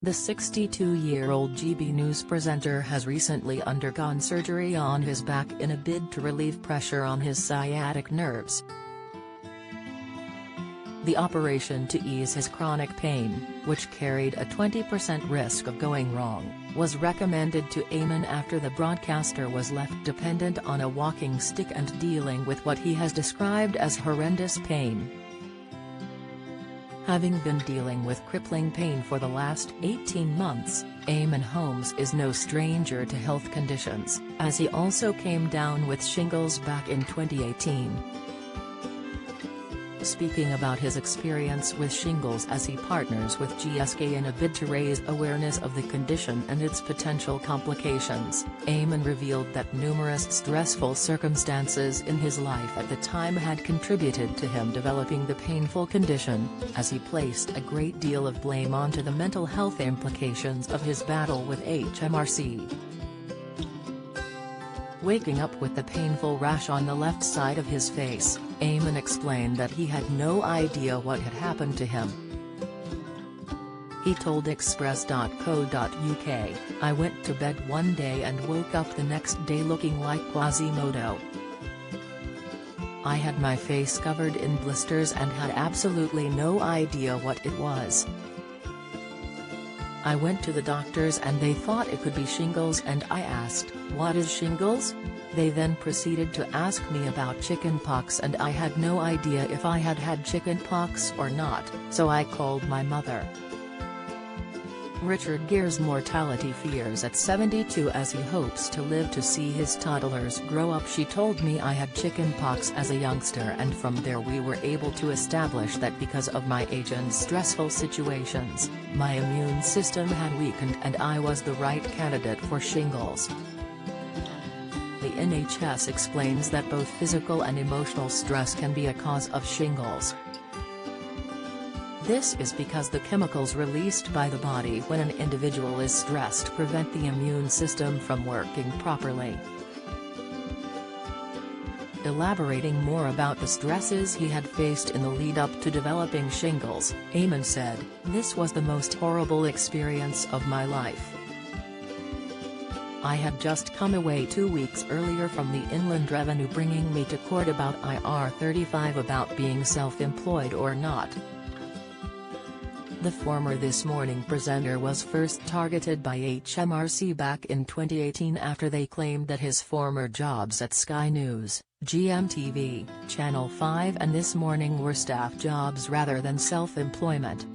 The 62-year-old GB News presenter has recently undergone surgery on his back in a bid to relieve pressure on his sciatic nerves. The operation to ease his chronic pain, which carried a 20% risk of going wrong, was recommended to Eamonn after the broadcaster was left dependent on a walking stick and dealing with what he has described as horrendous pain. Having been dealing with crippling pain for the last 18 months, Eamonn Holmes is no stranger to health conditions, as he also came down with shingles back in 2018. Speaking about his experience with shingles as he partners with GSK in a bid to raise awareness of the condition and its potential complications, Eamonn revealed that numerous stressful circumstances in his life at the time had contributed to him developing the painful condition, as he placed a great deal of blame onto the mental health implications of his battle with HMRC. Waking up with the painful rash on the left side of his face, Eamonn explained that he had no idea what had happened to him. He told Express.co.uk, "I went to bed one day and woke up the next day looking like Quasimodo. I had my face covered in blisters and had absolutely no idea what it was. I went to the doctors and they thought it could be shingles and I asked, 'What is shingles?' They then proceeded to ask me about chickenpox and I had no idea if I had had chickenpox or not, so I called my mother." Richard Gere's mortality fears at 72 as he hopes to live to see his toddlers grow up. "She told me I had chickenpox as a youngster and from there we were able to establish that because of my age and stressful situations, my immune system had weakened and I was the right candidate for shingles." The NHS explains that both physical and emotional stress can be a cause of shingles. This is because the chemicals released by the body when an individual is stressed prevent the immune system from working properly. Elaborating more about the stresses he had faced in the lead-up to developing shingles, Eamonn said, "This was the most horrible experience of my life. I had just come away 2 weeks earlier from the Inland Revenue bringing me to court about IR35 about being self-employed or not." The former This Morning presenter was first targeted by HMRC back in 2018 after they claimed that his former jobs at Sky News, GMTV, Channel 5 and This Morning were staff jobs rather than self-employment.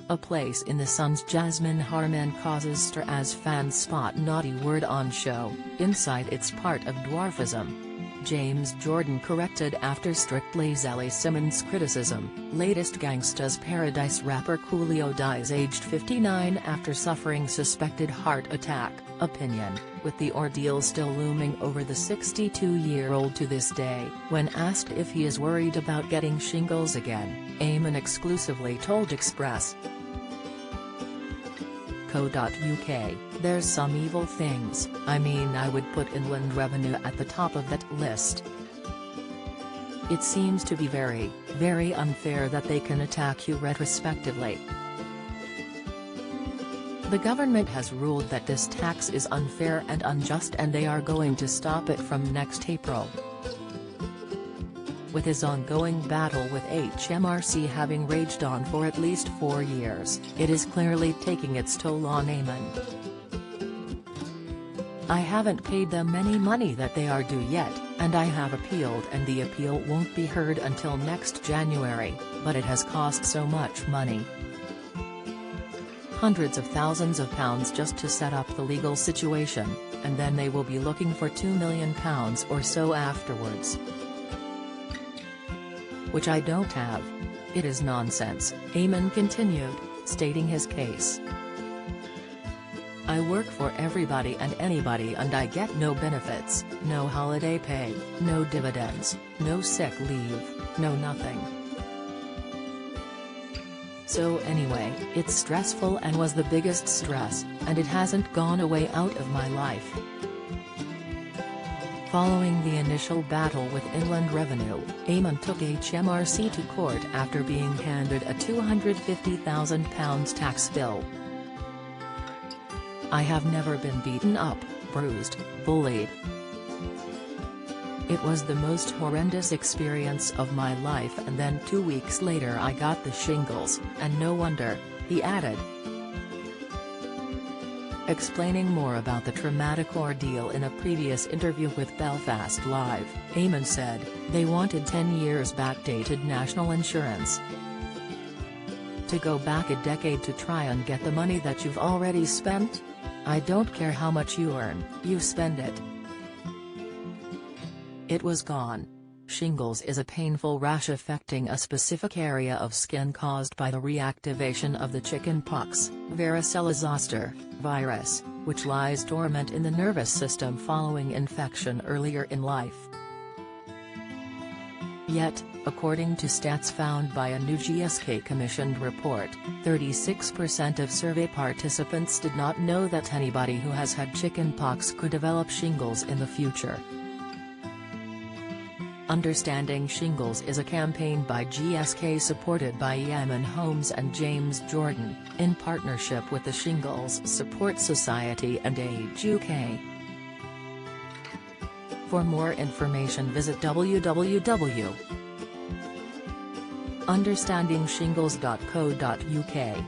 A place in the Sun's Jasmine Harman causes stir as fans spot naughty word on show, inside it's part of dwarfism. James Jordan corrected after Strictly Zelly Simmons' criticism. Latest Gangsta's Paradise rapper Coolio dies aged 59 after suffering suspected heart attack. Opinion, with the ordeal still looming over the 62-year-old to this day. When asked if he is worried about getting shingles again, Eamonn exclusively told Express.co.uk, "There's some evil things, I mean I would put Inland Revenue at the top of that list. It seems to be very, very unfair that they can attack you retrospectively. The government has ruled that this tax is unfair and unjust and they are going to stop it from next April." With his ongoing battle with HMRC having raged on for at least 4 years, it is clearly taking its toll on Eamonn. "I haven't paid them any money that they are due yet, and I have appealed and the appeal won't be heard until next January, but it has cost so much money. Hundreds of thousands of pounds just to set up the legal situation, and then they will be looking for £2 million or so afterwards. Which I don't have. It is nonsense," Eamonn continued, stating his case. "I work for everybody and anybody and I get no benefits, no holiday pay, no dividends, no sick leave, no nothing. So anyway, it's stressful and was the biggest stress, and it hasn't gone away out of my life. Following the initial battle with Inland Revenue, Eamonn took HMRC to court after being handed a £250,000 tax bill. "I have never been beaten up, bruised, bullied. It was the most horrendous experience of my life, and then 2 weeks later I got the shingles, and no wonder," he added. Explaining more about the traumatic ordeal in a previous interview with Belfast Live, Eamonn said, "They wanted 10 years backdated national insurance. To go back a decade to try and get the money that you've already spent? I don't care how much you earn, you spend it. It was gone." Shingles is a painful rash affecting a specific area of skin caused by the reactivation of the chickenpox, varicella zoster, virus, which lies dormant in the nervous system following infection earlier in life. Yet, according to stats found by a new GSK-commissioned report, 36% of survey participants did not know that anybody who has had chickenpox could develop shingles in the future. Understanding Shingles is a campaign by GSK supported by Eamonn Holmes and James Jordan, in partnership with the Shingles Support Society and Age UK. For more information visit www.understandingshingles.co.uk.